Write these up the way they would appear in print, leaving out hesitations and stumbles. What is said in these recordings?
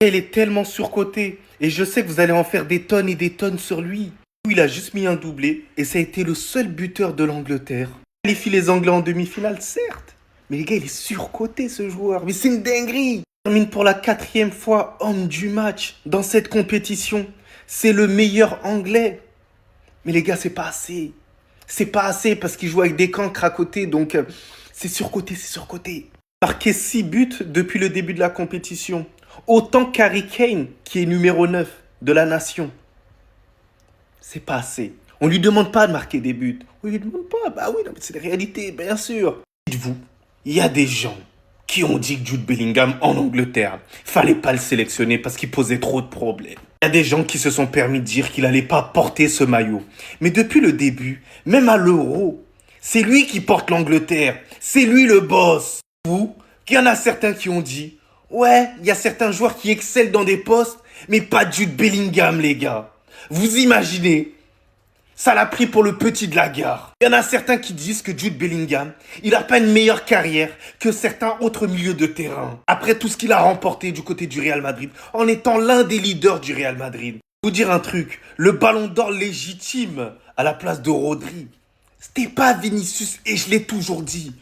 Il est tellement surcoté. Et je sais que vous allez en faire des tonnes et des tonnes sur lui. Il a juste mis un doublé et ça a été le seul buteur de l'Angleterre. Il qualifie les Anglais en demi-finale, certes. Mais les gars, il est surcoté ce joueur. Mais c'est une dinguerie. Il termine pour la 4e fois homme du match dans cette compétition. C'est le meilleur Anglais. Mais les gars, c'est pas assez. C'est pas assez parce qu'il joue avec des cancres à côté. Donc, c'est surcoté, c'est surcoté. Marqué 6 buts depuis le début de la compétition. Autant qu'Harry Kane, qui est numéro 9 de la nation. C'est pas assez. On lui demande pas de marquer des buts. On lui demande pas. Bah oui, non, mais c'est la réalité, bien sûr. Dites-vous, il y a des gens qui ont dit que Jude Bellingham en Angleterre, fallait pas le sélectionner parce qu'il posait trop de problèmes. Il y a des gens qui se sont permis de dire qu'il allait pas porter ce maillot. Mais depuis le début, même à l'Euro, c'est lui qui porte l'Angleterre. C'est lui le boss. Vous, qu'il y en a certains qui ont dit, ouais, il y a certains joueurs qui excellent dans des postes, mais pas Jude Bellingham, les gars. Vous imaginez? Ça l'a pris pour le petit de la gare. Il y en a certains qui disent que Jude Bellingham, il n'a pas une meilleure carrière que certains autres milieux de terrain. Après tout ce qu'il a remporté du côté du Real Madrid, en étant l'un des leaders du Real Madrid. Je vais vous dire un truc, le ballon d'or légitime à la place de Rodri, c'était pas Vinicius et je l'ai toujours dit.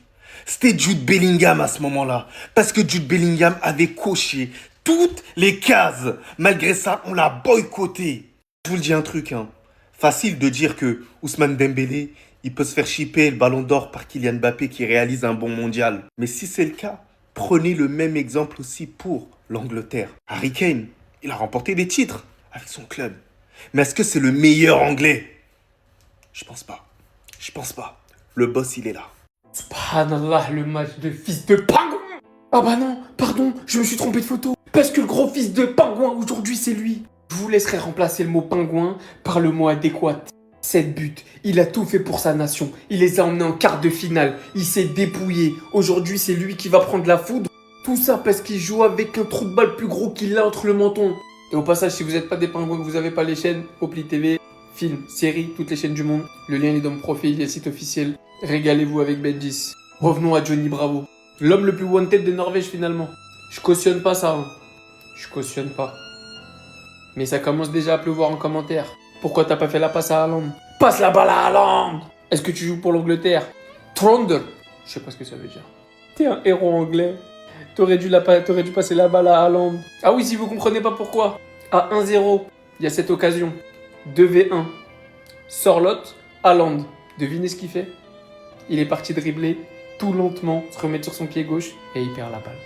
C'était Jude Bellingham à ce moment-là. Parce que Jude Bellingham avait coché toutes les cases. Malgré ça, on l'a boycotté. Je vous le dis un truc, hein. Facile de dire que Ousmane Dembélé, il peut se faire chipper le ballon d'or par Kylian Mbappé qui réalise un bon mondial. Mais si c'est le cas, prenez le même exemple aussi pour l'Angleterre. Harry Kane, il a remporté des titres avec son club. Mais est-ce que c'est le meilleur anglais? Je pense pas. Je pense pas. Le boss, il est là. Subhanallah, le match de fils de pingouin. Ah bah non, pardon, je me suis trompé de photo. Parce que le gros fils de pingouin, aujourd'hui, c'est lui. Je vous laisserai remplacer le mot pingouin par le mot adéquat. 7 buts, il a tout fait pour sa nation. Il les a emmenés en quart de finale. Il s'est dépouillé. Aujourd'hui, c'est lui qui va prendre la foudre. Tout ça parce qu'il joue avec un trou de balle plus gros qu'il a entre le menton. Et au passage, si vous n'êtes pas des pingouins, que vous n'avez pas les chaînes, Opli TV, films, séries, toutes les chaînes du monde. Le lien est dans mon profil, il y a le site officiel. Régalez-vous avec Benjis. Revenons à Johnny Bravo. L'homme le plus wanted de Norvège finalement. Je cautionne pas ça. Hein. Je cautionne pas. Mais ça commence déjà à pleuvoir en commentaire. Pourquoi t'as pas fait la passe à Haaland? Passe la balle à Haaland! Est-ce que tu joues pour l'Angleterre? Trondle! Je sais pas ce que ça veut dire. T'es un héros anglais. T'aurais dû passer la balle à Haaland. Ah oui, si vous comprenez pas pourquoi. À 1-0, il y a cette occasion. 2v1. Sorlotte, Haaland. Devinez ce qu'il fait? Il est parti dribbler tout lentement, se remettre sur son pied gauche et il perd la balle.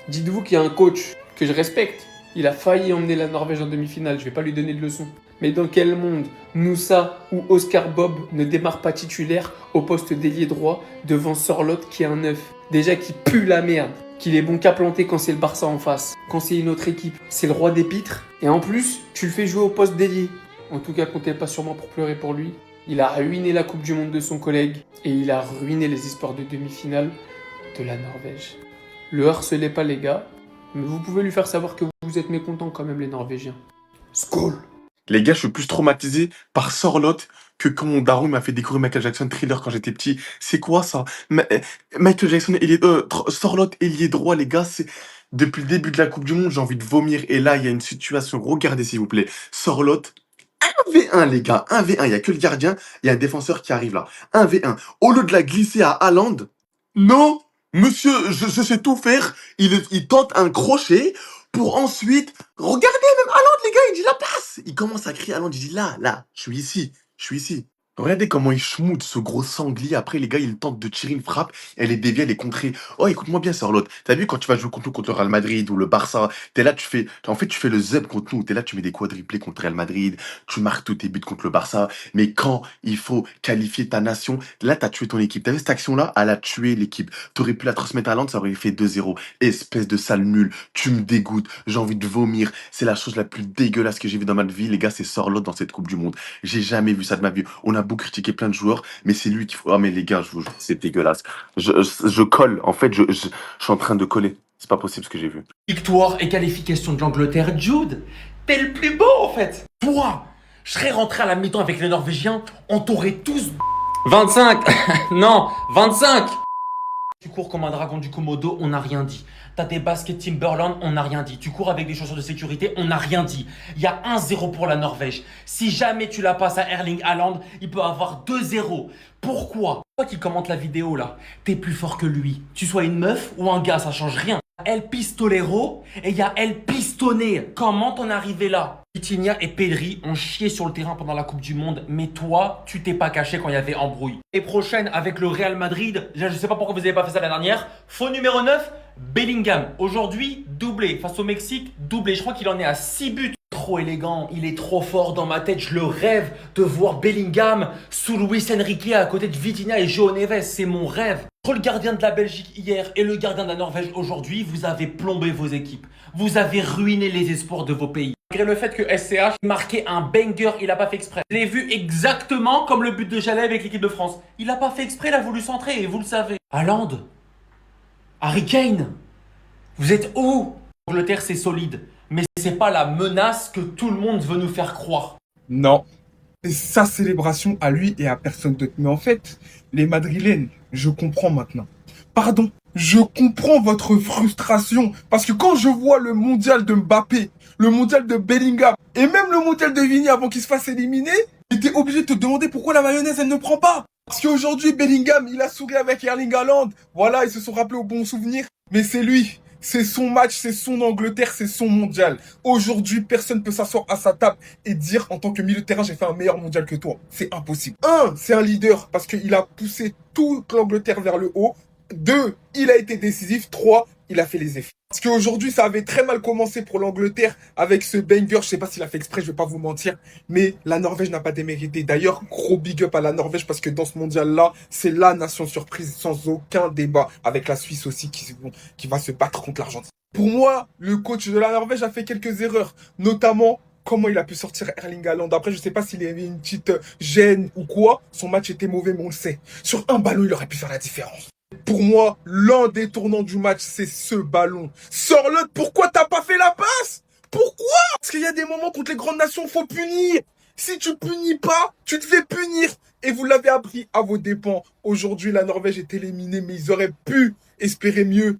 Dites-vous qu'il y a un coach que je respecte. Il a failli emmener la Norvège en demi-finale, je vais pas lui donner de leçon. Mais dans quel monde Moussa ou Oscar Bob ne démarrent pas titulaire au poste d'ailier droit devant Sorlotte qui est un 9? Déjà qui pue la merde, qu'il est bon qu'à planter quand c'est le Barça en face. Quand c'est une autre équipe, c'est le roi des pitres. Et en plus, tu le fais jouer au poste d'ailier. En tout cas, comptez pas sur moi pour pleurer pour lui. Il a ruiné la Coupe du Monde de son collègue et il a ruiné les espoirs de demi-finale de la Norvège. Le harcelez pas les gars, mais vous pouvez lui faire savoir que vous êtes mécontents quand même les Norvégiens. Skål! Les gars, je suis plus traumatisé par Sorlotte que quand mon daron m'a fait découvrir Michael Jackson Thriller quand j'étais petit. C'est quoi ça? Michael Jackson, Sorlotte, ailier droit, les gars, c'est... Depuis le début de la Coupe du Monde, j'ai envie de vomir. Et là, il y a une situation. Regardez, s'il vous plaît. Sorlotte, 1v1, les gars. 1v1. Il n'y a que le gardien. Il y a un défenseur qui arrive là. 1v1. Au lieu de la glisser à Haaland, non, monsieur, je sais tout faire. Il tente un crochet pour ensuite... Regardez, même Haaland, les gars, il dit la passe. Il commence à crier Haaland, il dit là, je suis ici, je suis ici. Regardez comment il schmoute ce gros sanglier. Après, les gars, il tente de tirer une frappe. Elle est déviée, elle est contrée. Oh, écoute-moi bien, Sorlotte. T'as vu quand tu vas jouer contre nous, contre le Real Madrid ou le Barça, t'es là, tu fais le zeb contre nous. T'es là, tu mets des quadriplés contre le Real Madrid. Tu marques tous tes buts contre le Barça. Mais quand il faut qualifier ta nation, là, t'as tué ton équipe. T'as vu cette action-là? Elle a tué l'équipe. T'aurais pu la transmettre à Haaland, ça aurait fait 2-0. Espèce de sale nul. Tu me dégoûtes. J'ai envie de vomir. C'est la chose la plus dégueulasse que j'ai vue dans ma vie, les gars. C'est Sorlotte dans cette Coupe du Monde. J'ai jamais vu ça de ma vie. On a beau critiquer plein de joueurs, mais c'est lui qu'il faut. Ah, mais les gars, je vous jure, c'est dégueulasse. Je colle. En fait, je suis en train de coller. C'est pas possible ce que j'ai vu. Victoire et qualification de l'Angleterre. Jude, t'es le plus beau en fait. Toi, je serais rentré à la mi-temps avec les Norvégiens, on t'aurait tous... 25 Non, 25 Tu cours comme un dragon du Komodo, on n'a rien dit. T'as des baskets Timberland, on n'a rien dit. Tu cours avec des chaussures de sécurité, on n'a rien dit. Il y a 1-0 pour la Norvège. Si jamais tu la passes à Erling Haaland, il peut avoir 2-0. Pourquoi? Toi qui commente la vidéo là, t'es plus fort que lui. Tu sois une meuf ou un gars, ça change rien. El Pistolero et il y a El Pistonné. Comment t'en es arrivé là? Vitinha et Pedri ont chié sur le terrain pendant la Coupe du Monde, mais toi, tu t'es pas caché quand il y avait embrouille. Et prochaine avec le Real Madrid, je sais pas pourquoi vous avez pas fait ça la dernière. Faux numéro 9, Bellingham. Aujourd'hui, doublé. Face au Mexique, doublé. Je crois qu'il en est à 6 buts. Trop élégant, il est trop fort dans ma tête. Je le rêve de voir Bellingham sous Luis Enrique à côté de Vitinha et João Neves. C'est mon rêve. Entre le gardien de la Belgique hier et le gardien de la Norvège aujourd'hui, vous avez plombé vos équipes. Vous avez ruiné les espoirs de vos pays. Malgré le fait que SCH marquait un banger, il a pas fait exprès. Je l'ai vu exactement comme le but de Jalais avec l'équipe de France. Il a pas fait exprès, il a voulu centrer et vous le savez. Haaland, Harry Kane, vous êtes où? L'Angleterre c'est solide, mais c'est pas la menace que tout le monde veut nous faire croire. Non. C'est sa célébration à lui et à personne d'autre. Mais en fait, les Madrilènes, je comprends maintenant. Pardon, je comprends votre frustration. Parce que quand je vois le mondial de Mbappé, le mondial de Bellingham et même le mondial de Vini avant qu'il se fasse éliminer, j'étais obligé de te demander pourquoi la mayonnaise, elle ne prend pas. Parce qu'aujourd'hui, Bellingham, il a souri avec Erling Haaland. Voilà, ils se sont rappelés aux bons souvenirs. Mais c'est lui. C'est son match, c'est son Angleterre, c'est son mondial. Aujourd'hui, personne ne peut s'asseoir à sa table et dire en tant que milieu de terrain, j'ai fait un meilleur mondial que toi. C'est impossible. C'est un leader parce qu'il a poussé toute l'Angleterre vers le haut. 2, il a été décisif. 3, il a fait les effets. Parce qu'aujourd'hui, ça avait très mal commencé pour l'Angleterre avec ce banger. Je sais pas s'il a fait exprès, je vais pas vous mentir. Mais la Norvège n'a pas démérité. D'ailleurs, gros big up à la Norvège parce que dans ce mondial-là, c'est la nation surprise sans aucun débat. Avec la Suisse aussi qui va se battre contre l'Argentine. Pour moi, le coach de la Norvège a fait quelques erreurs. Notamment, comment il a pu sortir Erling Haaland. Après, je sais pas s'il y avait une petite gêne ou quoi. Son match était mauvais, mais on le sait. Sur un ballon, il aurait pu faire la différence. Pour moi, l'un des tournants du match, c'est ce ballon. Sors-le, pourquoi t'as pas fait la passe? Pourquoi? Parce qu'il y a des moments contre les grandes nations, faut punir. Si tu punis pas, tu te fais punir. Et vous l'avez appris à vos dépens. Aujourd'hui, la Norvège est éliminée, mais ils auraient pu espérer mieux.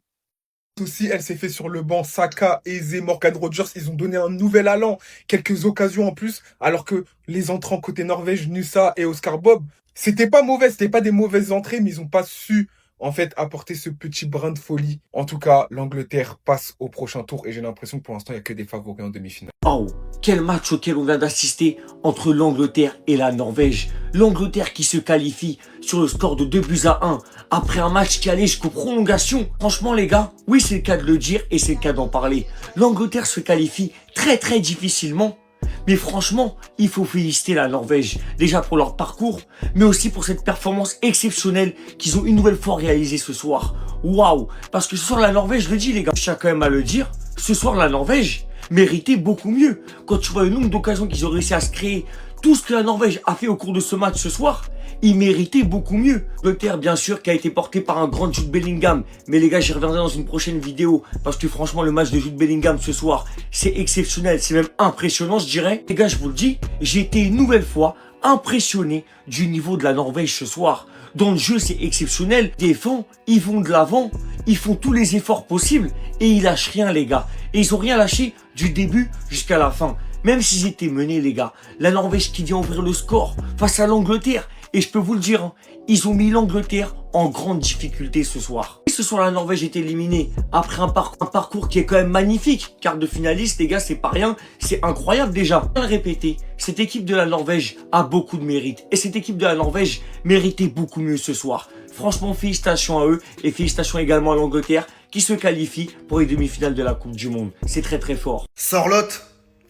Aussi, elle s'est fait sur le banc. Saka, Eze, Morgan Rogers, ils ont donné un nouvel allant. Quelques occasions en plus, alors que les entrants côté Norvège, Nusa et Oscar Bob, c'était pas mauvais, c'était pas des mauvaises entrées, mais ils ont pas su en fait, apporter ce petit brin de folie. En tout cas, l'Angleterre passe au prochain tour et j'ai l'impression que pour l'instant, il n'y a que des favoris en demi-finale. Oh, quel match auquel on vient d'assister entre l'Angleterre et la Norvège. L'Angleterre qui se qualifie sur le score de 2-1 après un match qui allait jusqu'aux prolongations. Franchement, les gars, oui, c'est le cas de le dire et c'est le cas d'en parler. L'Angleterre se qualifie très très difficilement. Mais franchement, il faut féliciter la Norvège, déjà pour leur parcours, mais aussi pour cette performance exceptionnelle qu'ils ont une nouvelle fois réalisée ce soir. Waouh! Parce que ce soir, la Norvège, je le dis les gars, je tiens quand même à le dire, ce soir, la Norvège méritait beaucoup mieux. Quand tu vois le nombre d'occasions qu'ils ont réussi à se créer, tout ce que la Norvège a fait au cours de ce match ce soir, il méritait beaucoup mieux. L'Angleterre, bien sûr, qui a été porté par un grand Jude Bellingham. Mais les gars, j'y reviendrai dans une prochaine vidéo. Parce que franchement, le match de Jude Bellingham ce soir, c'est exceptionnel. C'est même impressionnant, je dirais. Les gars, je vous le dis, j'ai été une nouvelle fois impressionné du niveau de la Norvège ce soir. Dans le jeu, c'est exceptionnel. Ils défendent, ils vont de l'avant, ils font tous les efforts possibles et ils lâchent rien, les gars. Et ils ont rien lâché du début jusqu'à la fin. Même s'ils étaient menés, les gars. La Norvège qui vient ouvrir le score face à l'Angleterre. Et je peux vous le dire, hein, ils ont mis l'Angleterre en grande difficulté ce soir. Et ce soir, la Norvège est éliminée après un parcours qui est quand même magnifique. Quart de finaliste, les gars, c'est pas rien. C'est incroyable déjà. Je vais le répéter, cette équipe de la Norvège a beaucoup de mérite. Et cette équipe de la Norvège méritait beaucoup mieux ce soir. Franchement, félicitations à eux et félicitations également à l'Angleterre qui se qualifie pour les demi-finales de la Coupe du Monde. C'est très très fort. Sorlotte,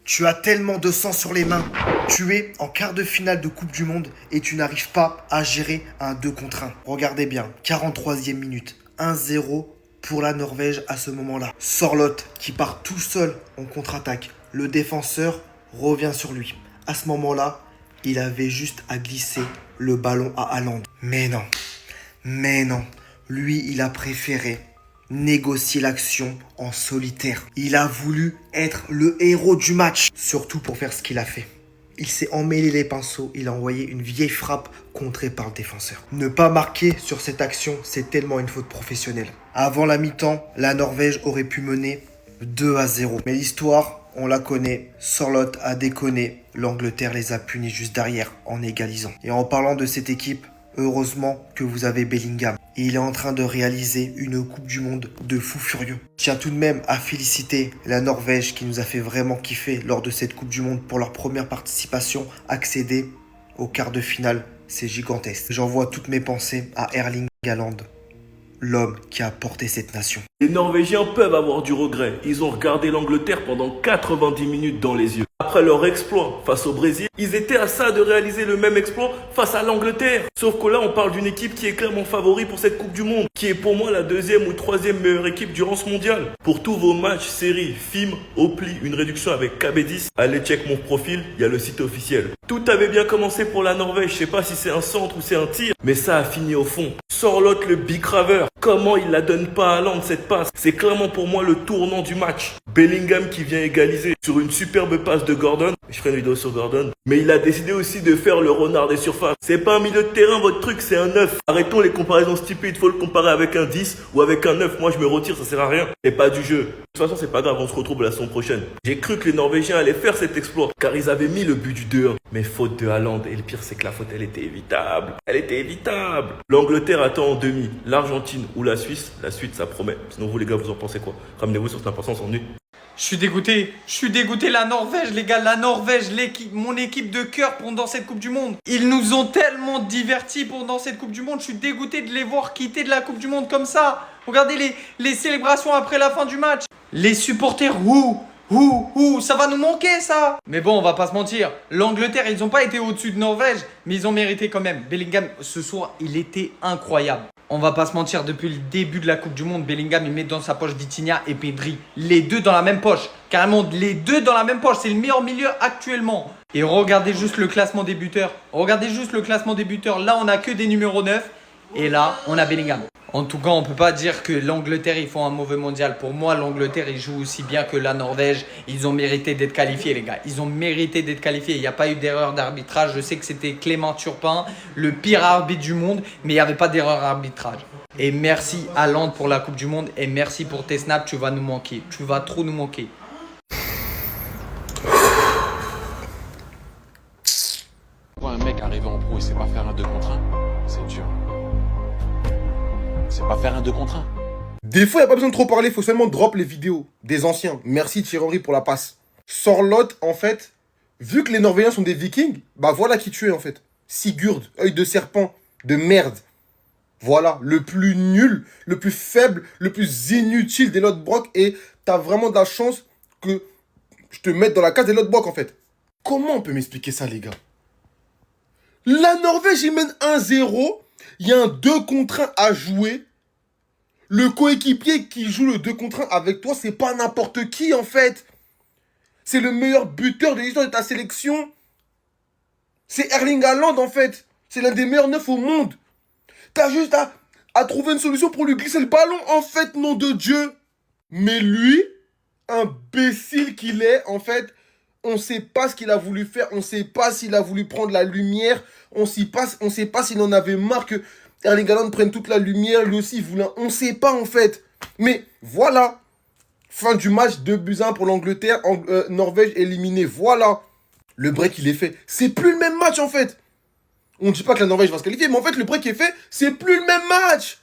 tu as tellement de sang sur les mains. Tu es en quart de finale de Coupe du Monde et tu n'arrives pas à gérer un 2 contre 1. Regardez bien, 43e minute, 1-0 pour la Norvège à ce moment-là. Sorlotte qui part tout seul en contre-attaque. Le défenseur revient sur lui. À ce moment-là, il avait juste à glisser le ballon à Haaland. Mais non. Lui, il a préféré négocier l'action en solitaire. Il a voulu être le héros du match, surtout pour faire ce qu'il a fait. Il s'est emmêlé les pinceaux, il a envoyé une vieille frappe contrée par le défenseur. Ne pas marquer sur cette action, c'est tellement une faute professionnelle. Avant la mi-temps, la Norvège aurait pu mener 2-0. Mais l'histoire, on la connaît. Sorloth a déconné. L'Angleterre les a punis juste derrière en égalisant. Et en parlant de cette équipe, heureusement que vous avez Bellingham. Et il est en train de réaliser une Coupe du Monde de fou furieux. Je tiens tout de même à féliciter la Norvège qui nous a fait vraiment kiffer lors de cette Coupe du Monde pour leur première participation, accéder au quart de finale. C'est gigantesque. J'envoie toutes mes pensées à Erling Haaland, l'homme qui a porté cette nation. Les Norvégiens peuvent avoir du regret. Ils ont regardé l'Angleterre pendant 90 minutes dans les yeux. Après leur exploit face au Brésil, ils étaient à ça de réaliser le même exploit face à l'Angleterre. Sauf que là, on parle d'une équipe qui est clairement favori pour cette Coupe du Monde, qui est pour moi la deuxième ou troisième meilleure équipe durant ce mondial. Pour tous vos matchs, séries, films, Opli, une réduction avec KB10, allez check mon profil, il y a le site officiel. Tout avait bien commencé pour la Norvège, je sais pas si c'est un centre ou c'est un tir, mais ça a fini au fond. Sorloth le bicraveur, comment il la donne pas à Haaland cette passe? C'est clairement pour moi le tournant du match. Bellingham qui vient égaliser sur une superbe passe de Gordon. Je ferai une vidéo sur Gordon. Mais il a décidé aussi de faire le renard des surfaces. C'est pas un milieu de terrain votre truc, c'est un 9. Arrêtons les comparaisons stupides, faut le comparer avec un 10 ou avec un 9. Moi je me retire, ça sert à rien. C'est pas du jeu. De toute façon c'est pas grave, on se retrouve la saison prochaine. J'ai cru que les Norvégiens allaient faire cet exploit car ils avaient mis le but du 2-1. Mais faute de Haaland, et le pire c'est que la faute elle était évitable. Elle était évitable. L'Angleterre attend en demi l'Argentine ou la Suisse. La suite ça promet. Sinon vous les gars vous en pensez quoi? Ramenez-vous sur Snap, on s'ennuie. Je suis dégoûté, la Norvège, les gars, la Norvège, mon équipe de cœur pendant cette Coupe du Monde. Ils nous ont tellement divertis pendant cette Coupe du Monde, je suis dégoûté de les voir quitter de la Coupe du Monde comme ça. Regardez les célébrations après la fin du match. Les supporters, ça va nous manquer ça. Mais bon, on va pas se mentir, l'Angleterre, ils ont pas été au-dessus de Norvège, mais ils ont mérité quand même. Bellingham, ce soir, il était incroyable. On va pas se mentir, depuis le début de la Coupe du Monde, Bellingham il met dans sa poche Vitinha et Pedri. Les deux dans la même poche. Carrément, les deux dans la même poche. C'est le meilleur milieu actuellement. Et regardez juste le classement des buteurs. Là, on a que des numéros 9. Et là, on a Bellingham. En tout cas, on peut pas dire que l'Angleterre, ils font un mauvais mondial. Pour moi, l'Angleterre, ils jouent aussi bien que la Norvège. Ils ont mérité d'être qualifiés, les gars. Ils ont mérité d'être qualifiés. Il n'y a pas eu d'erreur d'arbitrage. Je sais que c'était Clément Turpin, le pire arbitre du monde, mais il n'y avait pas d'erreur d'arbitrage. Et merci Haaland pour la Coupe du Monde. Et merci pour tes snaps. Tu vas nous manquer. Tu vas trop nous manquer. Pour un mec arrivé en pro, il sait pas faire un 2 contre 1, c'est dur. C'est pas faire un 2 contre 1. Des fois, il n'y a pas besoin de trop parler, il faut seulement drop les vidéos des anciens. Merci Thierry Henry pour la passe. Sorloth, en fait, vu que les Norvégiens sont des Vikings, bah voilà qui tu es en fait. Sigurd, œil de serpent, de merde. Voilà, le plus nul, le plus faible, le plus inutile des Lodbrok. Et t'as vraiment de la chance que je te mette dans la case des Lodbrok en fait. Comment on peut m'expliquer ça les gars? La Norvège, il mène 1-0. Il y a un 2 contre 1 à jouer. Le coéquipier qui joue le 2 contre 1 avec toi, c'est pas n'importe qui en fait. C'est le meilleur buteur de l'histoire de ta sélection. C'est Erling Haaland en fait. C'est l'un des meilleurs 9 au monde. T'as juste à trouver une solution pour lui glisser le ballon en fait, nom de Dieu. Mais lui, imbécile qu'il est en fait, on sait pas ce qu'il a voulu faire. On sait pas s'il a voulu prendre la lumière. On sait pas s'il en avait marre que Erling Haaland prenne toute la lumière. Lui aussi, il voulait. On sait pas en fait. Mais voilà. Fin du match, 2-1 pour l'Angleterre. Norvège éliminée. Voilà. Le break, il est fait. C'est plus le même match en fait. On ne dit pas que la Norvège va se qualifier, mais en fait, le break est fait. C'est plus le même match.